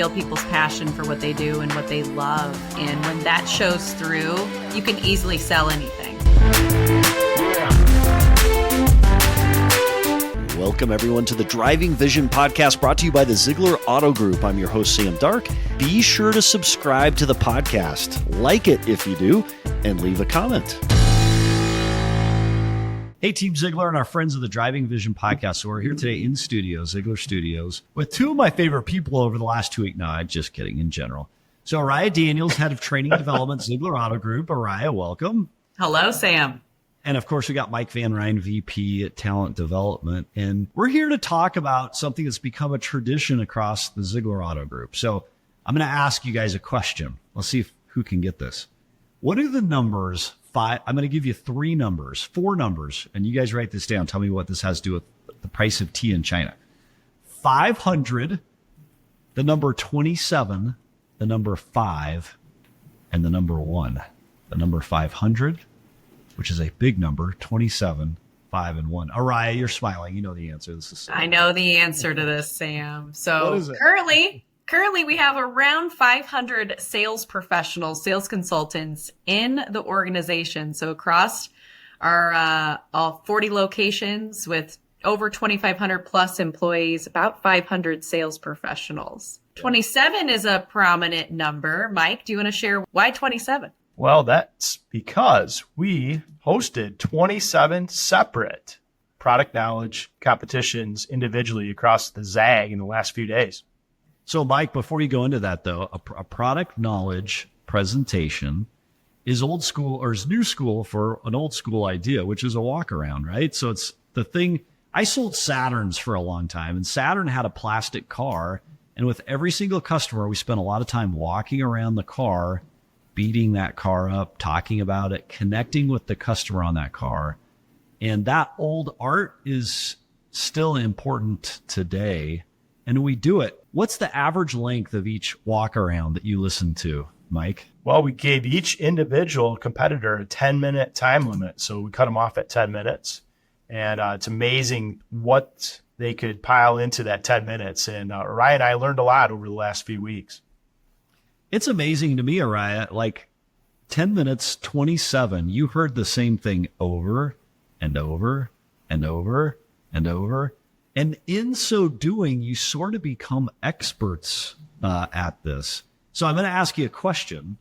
feel people's passion for what they do and what they love. And when that shows through, you can easily sell anything. Welcome, everyone, to the Driving Vision podcast brought to you by the Zeigler Auto Group. I'm your host, Sam Dark. Be sure to subscribe to the podcast, like it if you do, and leave a comment. Hey, Team Zeigler and our friends of the Driving Vision podcast. So we're here today in studio, Zeigler Studios, with two of my favorite people over the last 2 weeks. No, just kidding, in general. So Ariah Daniels, head of training and development, Zeigler Auto Group. Ariah, welcome. Hello, Sam. And of course, we got Mike Van Ryn, VP at Talent Development. And we're here to talk about something that's become a tradition across the Zeigler Auto Group. So I'm going to ask you guys a question. Let's see who can get this. What are the numbers? I'm going to give you four numbers, and you guys write this down. Tell me what this has to do with the price of tea in China. 500, the number 27, the number 5, and the number 1. The number 500, which is a big number, 27, 5, and 1. Ariah, you're smiling. You know the answer. I know the answer to this, Sam. So what is it? Currently, we have around 500 sales professionals, sales consultants in the organization. So across our all 40 locations with over 2,500 plus employees, about 500 sales professionals. 27 is a prominent number. Mike, do you want to share why 27? Well, that's because we hosted 27 separate product knowledge competitions individually across the ZAG in the last few days. So, Mike, before you go into that, though, a product knowledge presentation is old school or is new school for an old school idea, which is a walk around, right? So it's the thing. I sold Saturns for a long time, and Saturn had a plastic car. And with every single customer, we spent a lot of time walking around the car, beating that car up, talking about it, connecting with the customer on that car. And that old art is still important today. And we do it. What's the average length of each walk around that you listen to, Mike? Well, we gave each individual competitor a 10-minute time limit. So we cut them off at 10 minutes. And it's amazing what they could pile into that 10 minutes. And Ariah and I learned a lot over the last few weeks. It's amazing to me, Ariah, like 10 minutes, 27, you heard the same thing over and over and over and over. And in so doing, you sort of become experts at this. So I'm going to ask you a question.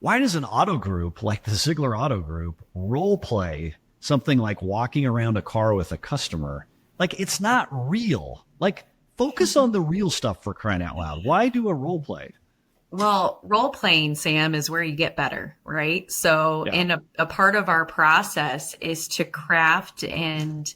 Why does an auto group like the Zeigler Auto Group role play something like walking around a car with a customer? Like, it's not real. Like, focus on the real stuff, for crying out loud. Why do a role play? Well, role playing, Sam, is where you get better, right? So in a part of our process is to craft and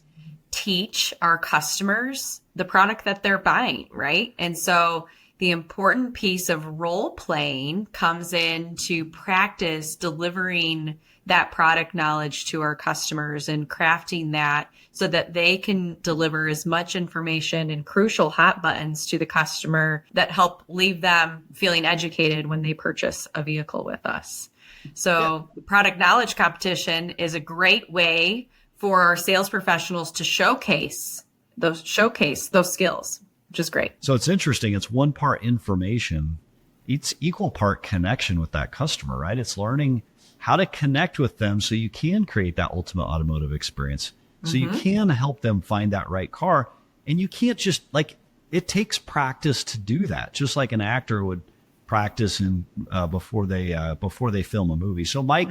teach our customers the product that they're buying, right? And so the important piece of role playing comes in to practice delivering that product knowledge to our customers and crafting that so that they can deliver as much information and crucial hot buttons to the customer that help leave them feeling educated when they purchase a vehicle with us. So the product knowledge competition is a great way for our sales professionals to showcase those skills, which is great. So it's interesting. It's one part information. It's equal part connection with that customer, right? It's learning how to connect with them so you can create that ultimate automotive experience. So you can help them find that right car. And you can't just it takes practice to do that, just like an actor would practice before they film a movie. So Mike,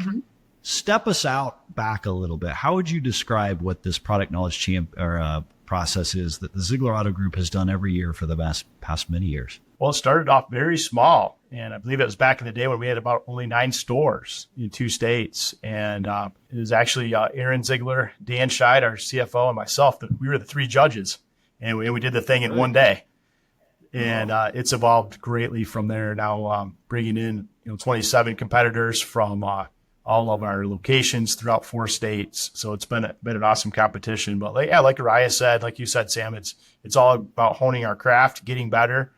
step us back a little bit. How would you describe what this product knowledge process is that the Zeigler Auto Group has done every year for the past many years? Well, it started off very small. And I believe it was back in the day when we had about only 9 stores in 2 states. And it was actually Aaron Zeigler, Dan Scheid, our CFO, and myself. We were the 3 judges. And we did the thing in one day. And it's evolved greatly from there. Now bringing in 27 competitors from all of our locations throughout 4 states. So it's been an awesome competition. But like Ariah said, like you said, Sam, it's all about honing our craft, getting better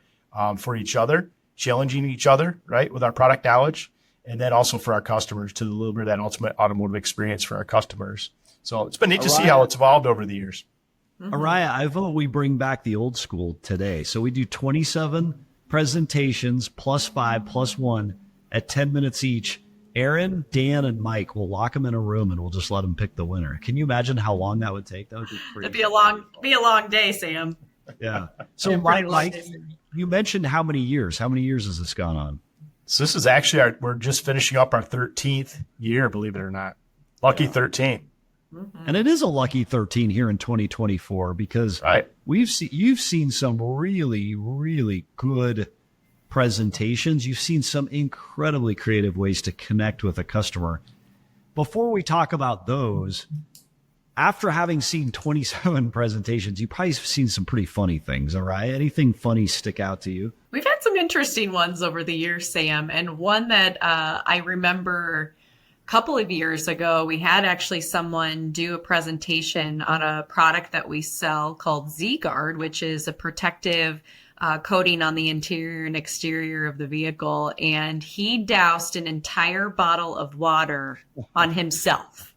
for each other, challenging each other, right, with our product knowledge, and then also for our customers to deliver that ultimate automotive experience for our customers. So it's been neat to see how it's evolved over the years. Ariah, I vote we bring back the old school today. So we do 27 presentations +5 +1 at 10 minutes each. Aaron, Dan, and Mike will lock them in a room and we'll just let them pick the winner. Can you imagine how long that would take? That would be pretty. It'd be a long day, Sam. Yeah. So, Mike, you mentioned how many years? How many years has this gone on? So this is actually we're just finishing up our 13th year, believe it or not. Lucky 13. Mm-hmm. And it is a lucky 13 here in 2024 because you've seen some really, really good presentations. You've seen some incredibly creative ways to connect with a customer. Before we talk about those, after having seen 27 presentations, you probably have seen some pretty funny things, all right? Anything funny stick out to you? We've had some interesting ones over the years, Sam, and one that I remember a couple of years ago, we had actually someone do a presentation on a product that we sell called Z-Guard, which is a protective coating on the interior and exterior of the vehicle. And he doused an entire bottle of water on himself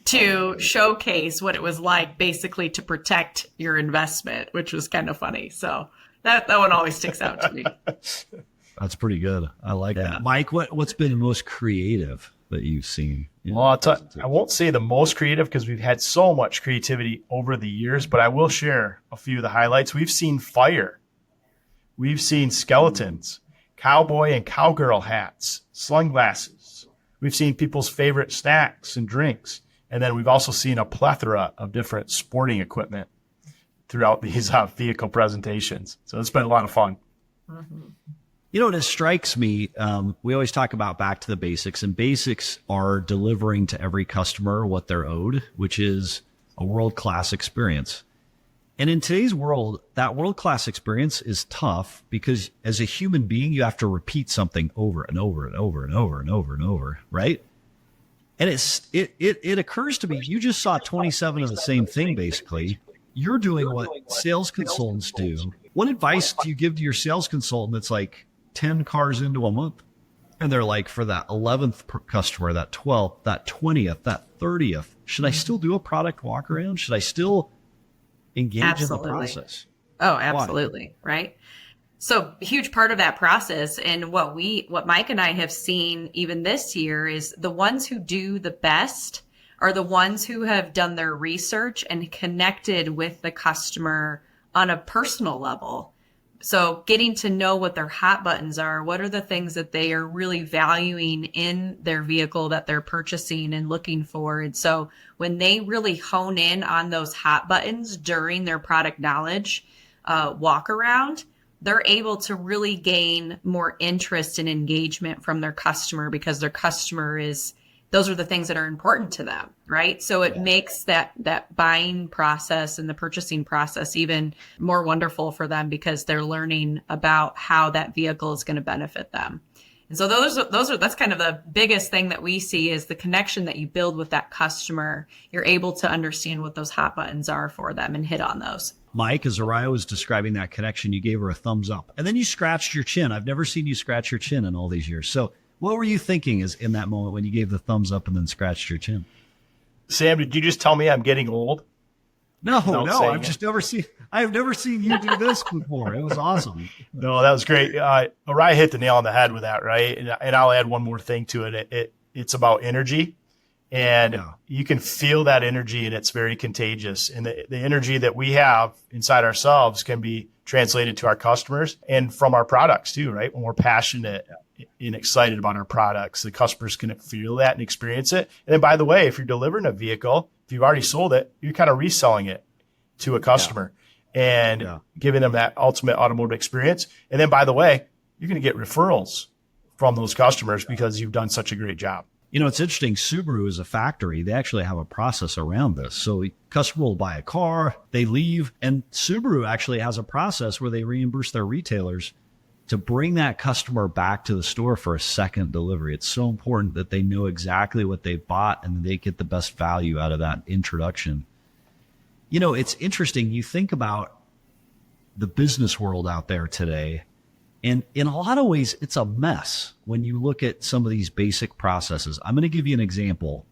to showcase what it was like basically to protect your investment, which was kind of funny. So that one always sticks out to me. That's pretty good. I like that. Mike, what's been the most creative that you've seen? Well, I won't say the most creative because we've had so much creativity over the years, but I will share a few of the highlights. We've seen fire. We've seen skeletons, cowboy and cowgirl hats, sunglasses. We've seen people's favorite snacks and drinks. And then we've also seen a plethora of different sporting equipment throughout these vehicle presentations. So it's been a lot of fun. Mm-hmm. You know, it strikes me, we always talk about back to the basics, and basics are delivering to every customer what they're owed, which is a world-class experience. And in today's world, that world-class experience is tough because as a human being, you have to repeat something over and over and over and over and over and over, right? And it occurs to me, you just saw 27 of the same thing, basically. You're doing what sales consultants do. What advice do you give to your sales consultant that's like 10 cars into a month? And they're like, for that 11th customer, that 12th, that 20th, that 30th, should I still do a product walk around? Should I still engage in the process? Oh, absolutely. Why? Right. So a huge part of that process and what Mike and I have seen even this year is the ones who do the best are the ones who have done their research and connected with the customer on a personal level. So getting to know what their hot buttons are, what are the things that they are really valuing in their vehicle that they're purchasing and looking for. And so when they really hone in on those hot buttons during their product knowledge walk around, they're able to really gain more interest and engagement from their customer because their customer those are the things that are important to them, right? So it makes that buying process and the purchasing process even more wonderful for them because they're learning about how that vehicle is going to benefit them. And so that's kind of the biggest thing that we see is the connection that you build with that customer. You're able to understand what those hot buttons are for them and hit on those. Mike, as Ariah was describing that connection, you gave her a thumbs up and then you scratched your chin. I've never seen you scratch your chin in all these years. So what were you thinking in that moment when you gave the thumbs up and then scratched your chin? Sam, did you just tell me I'm getting old? No, I've never seen you do this before. It was awesome. No, that was great. Ariah hit the nail on the head with that, right? And I'll add one more thing to it. It's about energy. And you can feel that energy and it's very contagious. And the energy that we have inside ourselves can be translated to our customers and from our products too, right? When we're passionate and excited about our products, the customers can feel that and experience it. And then by the way, if you're delivering a vehicle, if you've already sold it, you're kind of reselling it to a customer and giving them that ultimate automotive experience. And then by the way, you're going to get referrals from those customers because you've done such a great job. You know, it's interesting. Subaru is a factory. They actually have a process around this. So a customer will buy a car, they leave, and Subaru actually has a process where they reimburse their retailers to bring that customer back to the store for a second delivery. It's so important that they know exactly what they bought and they get the best value out of that introduction. You know, it's interesting. You think about the business world out there today, and in a lot of ways, it's a mess when you look at some of these basic processes. I'm going to give you an example.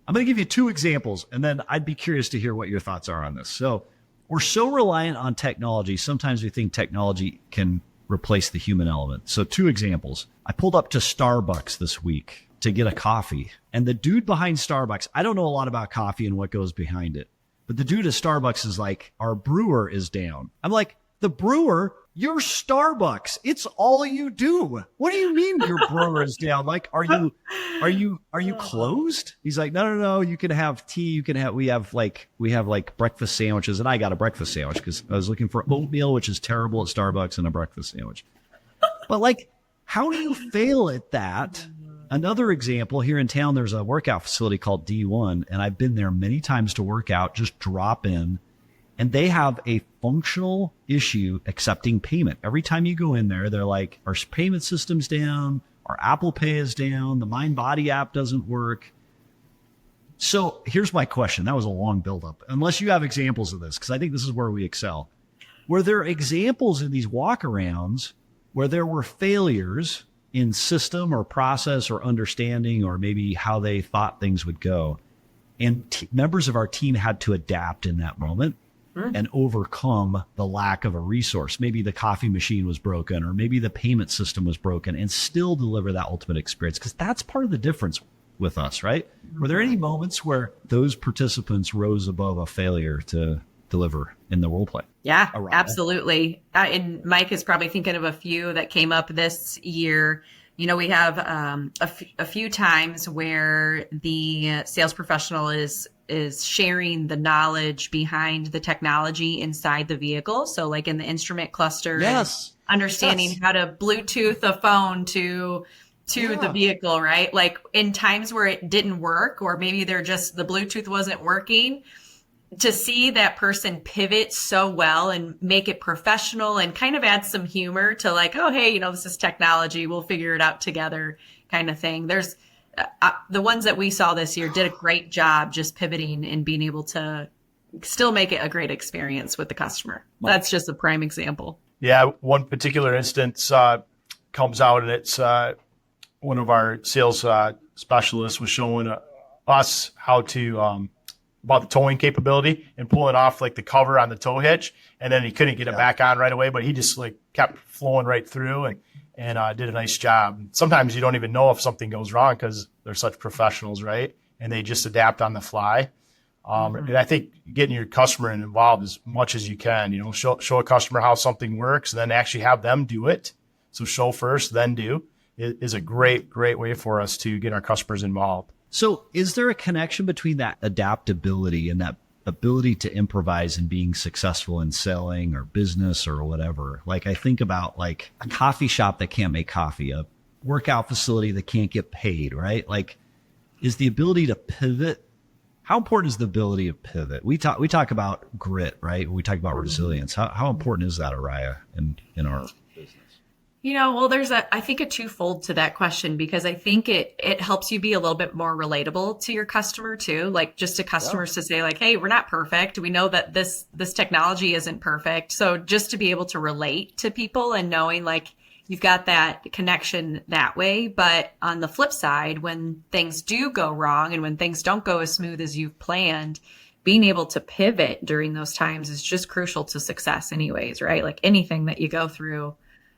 I'm going to give you two examples, and then I'd be curious to hear what your thoughts are on this. So we're so reliant on technology. Sometimes we think technology can replace the human element. So 2 examples. I pulled up to Starbucks this week to get a coffee, and the dude behind Starbucks, I don't know a lot about coffee and what goes behind it, but the dude at Starbucks is like, our brewer is down. I'm like, the brewer? You're Starbucks. It's all you do. What do you mean your brewer is down? Like, are you closed? He's like, no. You can have tea. We have breakfast sandwiches. And I got a breakfast sandwich because I was looking for oatmeal, which is terrible at Starbucks, and a breakfast sandwich. But like, how do you fail at that? Another example, here in town, there's a workout facility called D1, and I've been there many times to work out, just drop in. And they have a functional issue accepting payment. Every time you go in there, they're like, our payment system's down, our Apple Pay is down, the MindBody app doesn't work. So here's my question. That was a long buildup. Unless you have examples of this, because I think this is where we excel. Were there examples in these walkarounds where there were failures in system or process or understanding or maybe how they thought things would go, and members of our team had to adapt in that moment and overcome the lack of a resource? Maybe the coffee machine was broken, or maybe the payment system was broken, and still deliver that ultimate experience. Because that's part of the difference with us, right? Were there any moments where those participants rose above a failure to deliver in the role play? Yeah, absolutely. And Mike is probably thinking of a few that came up this year. You know, we have a few times where the sales professional is sharing the knowledge behind the technology inside the vehicle. So like in the instrument cluster, understanding how to Bluetooth a phone to the vehicle, right? Like in times where it didn't work, or maybe the Bluetooth wasn't working, to see that person pivot so well and make it professional and kind of add some humor to like, oh, hey, you know, this is technology, we'll figure it out together kind of thing. There's the ones that we saw this year did a great job just pivoting and being able to still make it a great experience with the customer. That's just a prime example. Yeah. One particular instance comes out, and it's one of our sales specialists was showing us how to, about the towing capability and pulling off like the cover on the tow hitch. And then he couldn't get it back on right away, but he just like kept flowing right through and did a nice job. Sometimes you don't even know if something goes wrong because they're such professionals, right? And they just adapt on the fly. And I think getting your customer involved as much as you can, you know, show a customer how something works, and then actually have them do it. So show first, then do, is a great way for us to get our customers involved. So is there a connection between that adaptability and that ability to improvise and being successful in selling or business or whatever? Like I think about like a coffee shop that can't make coffee, a workout facility that can't get paid, right? Like, is the ability to pivot, how important is the ability to pivot? We talk about grit, right? We talk about resilience. How important is that, Ariah, in our business? You know, well, there's I think a twofold to that question, because I think it helps you be a little bit more relatable to your customer too. Like just to customers to say like, hey, we're not perfect. We know that this technology isn't perfect. So just to be able to relate to people and knowing like you've got that connection that way. But on the flip side, when things do go wrong and when things don't go as smooth as you've planned, being able to pivot during those times is just crucial to success anyways, right? Like anything that you go through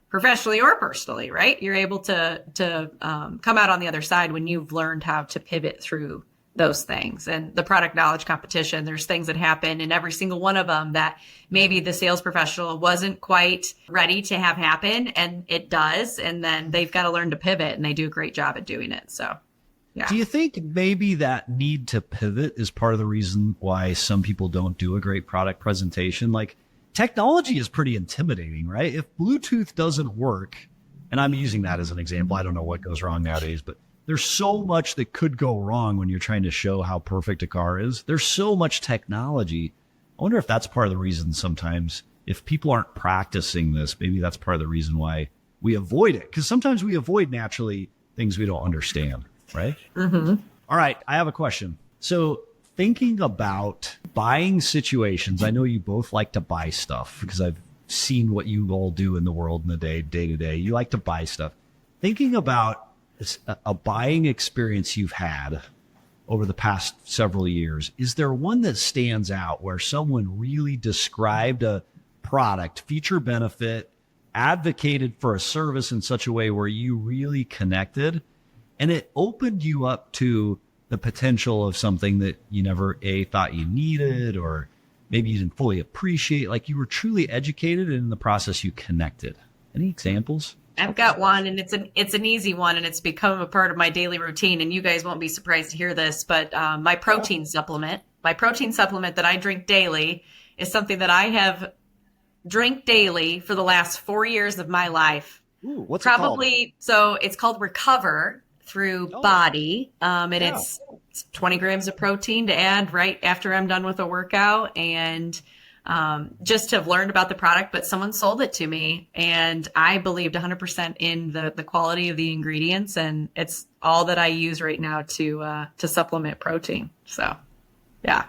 professionally or personally, right? You're able to come out on the other side when you've learned how to pivot through those things. And the product knowledge competition, there's things that happen in every single one of them that maybe the sales professional wasn't quite ready to have happen, and it does. And then they've got to learn to pivot, and they do a great job at doing it. So, yeah. Do you think maybe that need to pivot is part of the reason why some people don't do a great product presentation? Like, technology is pretty intimidating, right? If Bluetooth doesn't work, and I'm using that as an example, I don't know what goes wrong nowadays, but there's so much that could go wrong when you're trying to show how perfect a car is. There's so much technology. I wonder if that's part of the reason sometimes, if people aren't practicing this, maybe that's part of the reason why we avoid it. Because sometimes we avoid naturally things we don't understand, right? Mm-hmm. All right, I have a question. So thinking about buying situations, I know you both like to buy stuff because I've seen what you all do in the world in the day to day. You like to buy stuff. Thinking about a buying experience you've had over the past several years, is there one that stands out where someone really described a product, feature benefit, advocated for a service in such a way where you really connected, and it opened you up to the potential of something that you never thought you needed, or maybe you didn't fully appreciate. Like, you were truly educated, and in the process you connected. Any examples? I've got one, and it's an easy one, and it's become a part of my daily routine. And you guys won't be surprised to hear this, but my protein supplement that I drink daily is something that I have drank daily for the last 4 years of my life. Ooh, what's Probably, it called? so it's called Recover through Body. It's 20 grams of protein to add right after I'm done with a workout, and just to have learned about the product, but someone sold it to me, and I believed 100% in the quality of the ingredients, and it's all that I use right now to supplement protein. So, yeah.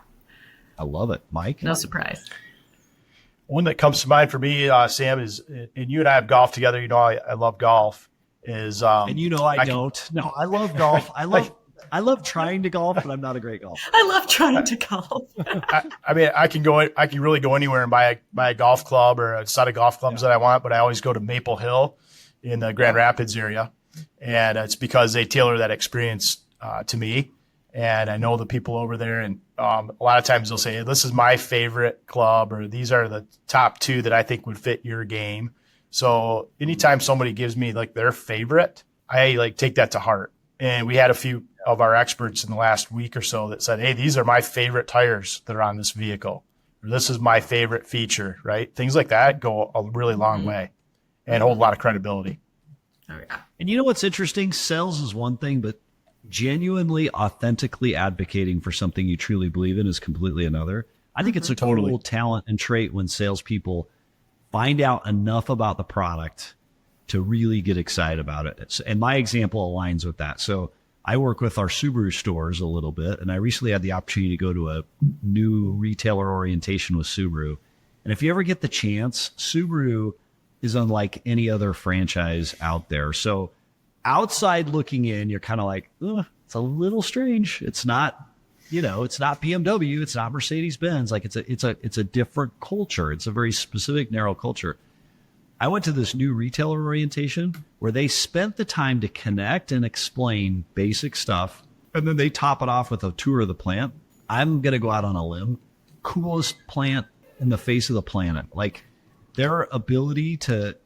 I love it. Mike? No surprise. One that comes to mind for me, Sam, is, and you and I have golfed together. You know, I love golf. And I don't. No, I love golf. I love trying to golf, but I'm not a great golfer. I love trying to golf. I can really go anywhere and buy a golf club or a set of golf clubs that I want, but I always go to Maple Hill in the Grand Rapids area. And it's because they tailor that experience to me. And I know the people over there, and a lot of times they'll say, hey, this is my favorite club, or these are the top 2 that I think would fit your game. So anytime somebody gives me like their favorite, I like take that to heart. And we had a few of our experts in the last week or so that said, hey, these are my favorite tires that are on this vehicle, or this is my favorite feature, right? Things like that go a really long way and hold a lot of credibility. Oh, yeah. And you know what's interesting? Sales is one thing, but genuinely, authentically advocating for something you truly believe in is completely another. I think it's a cool talent and trait when salespeople find out enough about the product to really get excited about it. And my example aligns with that. So I work with our Subaru stores a little bit, and I recently had the opportunity to go to a new retailer orientation with Subaru. And if you ever get the chance, Subaru is unlike any other franchise out there. So outside looking in, you're kind of like, it's a little strange. It's not, it's not BMW. It's not Mercedes-Benz. Like, it's a different culture. It's a very specific, narrow culture. I went to this new retailer orientation where they spent the time to connect and explain basic stuff, and then they top it off with a tour of the plant. I'm going to go out on a limb. Coolest plant in the face of the planet. Like, their ability to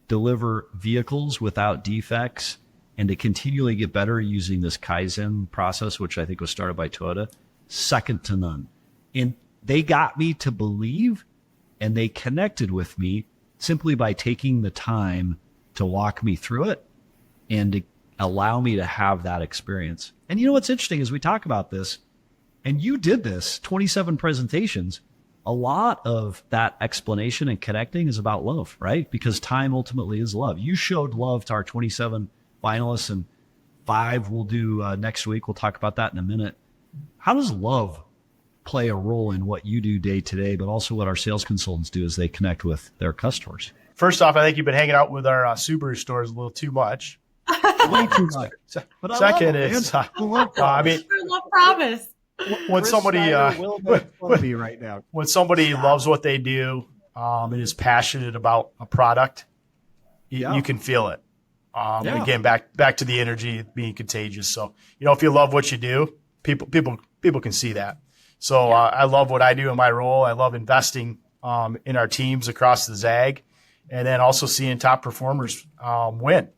deliver vehicles without defects and to continually get better using this Kaizen process, which I think was started by Toyota, second to none. And they got me to believe, and they connected with me simply by taking the time to walk me through it and to allow me to have that experience. And you know what's interesting is we talk about this, and you did this, 27 presentations. A lot of that explanation and connecting is about love, right? Because time ultimately is love. You showed love to our 27 finalists, and 5 we'll do next week. We'll talk about that in a minute. How does love play a role in what you do day to day, but also what our sales consultants do as they connect with their customers? First off, I think you've been hanging out with our Subaru stores a little too much. Way too much. But second is, I love promise. When somebody right now, when somebody loves what they do and is passionate about a product, you can feel it. Again, back to the energy being contagious. So, if you love what you do, people can see that. So I love what I do in my role. I love investing in our teams across the Zag, and then also seeing top performers win.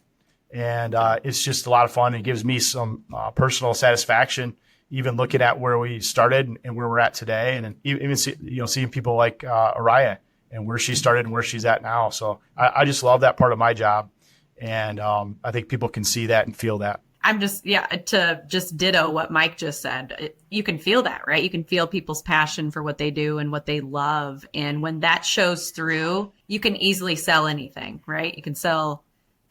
And it's just a lot of fun. It gives me some personal satisfaction, even looking at where we started and where we're at today, and even seeing people like Ariah and where she started and where she's at now. So I just love that part of my job, and I think people can see that and feel that. I'm to just ditto what Mike just said. You can feel that, right? You can feel people's passion for what they do and what they love. And when that shows through, you can easily sell anything, right? You can sell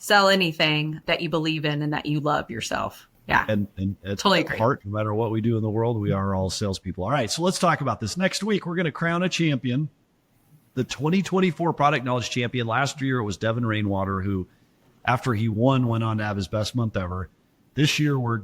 anything that you believe in and that you love yourself. Yeah. And it's totally agree. Heart, no matter what we do in the world, we are all salespeople. All right. So let's talk about this. Next week, we're going to crown a champion, the 2024 Product Knowledge Champion. Last year, it was Devin Rainwater, who, after he won, went on to have his best month ever. This year, we're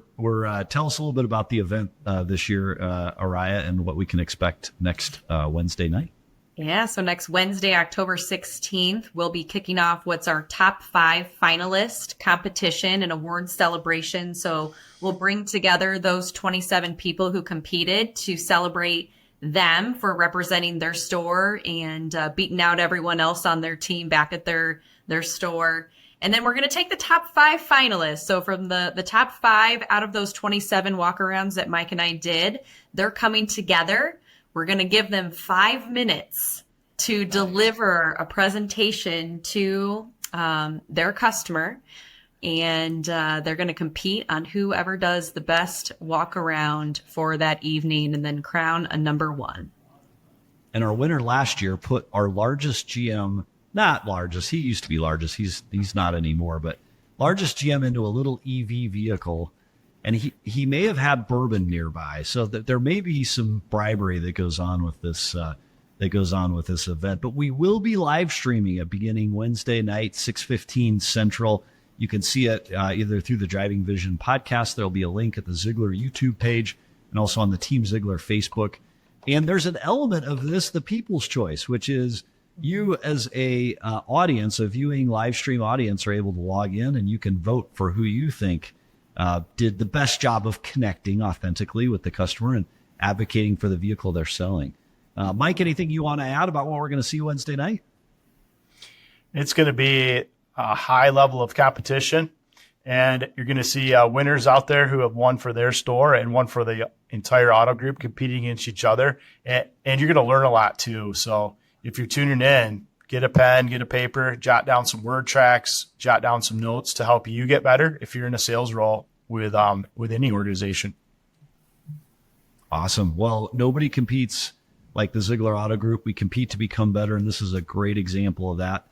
tell us a little bit about the event this year, Ariah, and what we can expect next Wednesday night. Yeah, so next Wednesday, October 16th, we'll be kicking off what's our top 5 finalist competition and award celebration. So we'll bring together those 27 people who competed to celebrate them for representing their store and beating out everyone else on their team back at their store. And then we're going to take the top 5 finalists. So from the top 5 out of those 27 walkarounds that Mike and I did, they're coming together. We're going to give them 5 minutes to deliver a presentation to their customer. And they're going to compete on whoever does the best walk around for that evening and then crown a number 1. And our winner last year put our largest GM, not largest, he used to be largest, he's not anymore, but largest GM into a little EV vehicle. And he may have had bourbon nearby, so that there may be some bribery that goes on with this event. But we will be live streaming it beginning Wednesday night, 6:15 Central. You can see it either through the Driving Vision podcast. There'll be a link at the Zeigler YouTube page and also on the Team Zeigler Facebook. And there's an element of this, the people's choice, which is you as a audience, a viewing live stream audience, are able to log in and you can vote for who you think did the best job of connecting authentically with the customer and advocating for the vehicle they're selling. Mike, anything you want to add about what we're going to see Wednesday night? It's going to be a high level of competition, and you're going to see winners out there who have won for their store and won for the entire auto group competing against each other. And you're going to learn a lot too. So if you're tuning in, get a pen, get a paper, jot down some word tracks, jot down some notes to help you get better if you're in a sales role with any organization. Awesome. Well, nobody competes like the Zeigler Auto Group. We compete to become better, and this is a great example of that.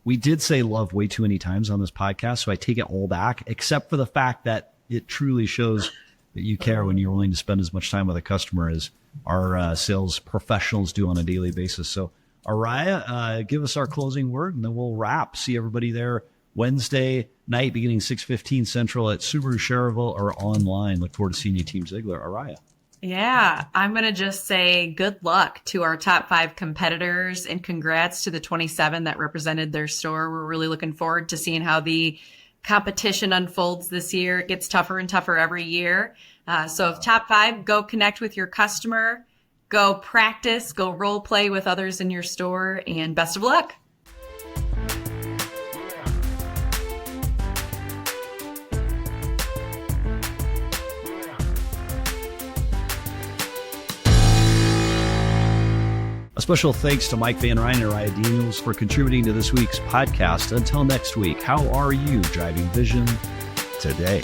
We did say love way too many times on this podcast, so I take it all back, except for the fact that it truly shows that you care when you're willing to spend as much time with a customer as our sales professionals do on a daily basis. So, Ariah, give us our closing word, and then we'll wrap. See everybody there Wednesday night, beginning 6:15 Central at Subaru Schererville or online. Look forward to seeing you, Team Zeigler. Ariah. Yeah, I'm going to just say good luck to our top 5 competitors and congrats to the 27 that represented their store. We're really looking forward to seeing how the competition unfolds this year. It gets tougher and tougher every year. So top 5, go connect with your customer, go practice, go role play with others in your store, and best of luck. A special thanks to Mike Van Ryn and Ariah Daniels for contributing to this week's podcast. Until next week, how are you driving vision today?